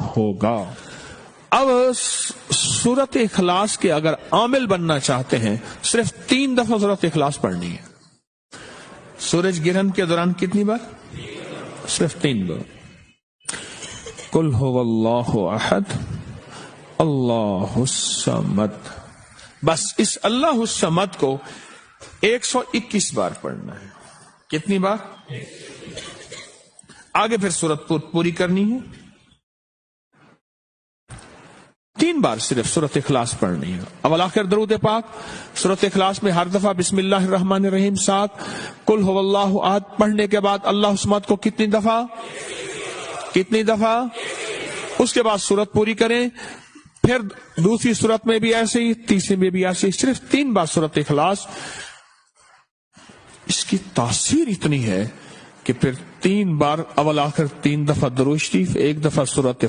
ہوگا۔ اب سورت اخلاص کے اگر عامل بننا چاہتے ہیں صرف 3 دفعہ سورت اخلاص پڑھنی ہے۔ سورج گرہن کے دوران کتنی بار؟ صرف 3 بار۔ قل هو اللہ احد اللہ الصمد، بس اس اللہ الصمد کو 121 بار پڑھنا ہے۔ کتنی بار؟ آگے پھر سورت پوری کرنی ہے، 3 بار صرف سورت اخلاص پڑھنی ہے۔ اول آخر درود پاک۔ سورت اخلاص میں ہر دفعہ بسم اللہ الرحمن الرحیم 7، قل هو اللہ احد پڑھنے کے بعد اللہ الصمد کو کتنی دفعہ؟ اس کے بعد سورت پوری کریں، پھر دوسری سورت میں بھی ایسے ہی، تیسری میں بھی ایسے ہی، صرف 3 بار سورت اخلاص۔ اس کی تاثیر اتنی ہے کہ پھر 3 بار اول آخر 3 دفعہ درود شریف، 1 دفعہ سورت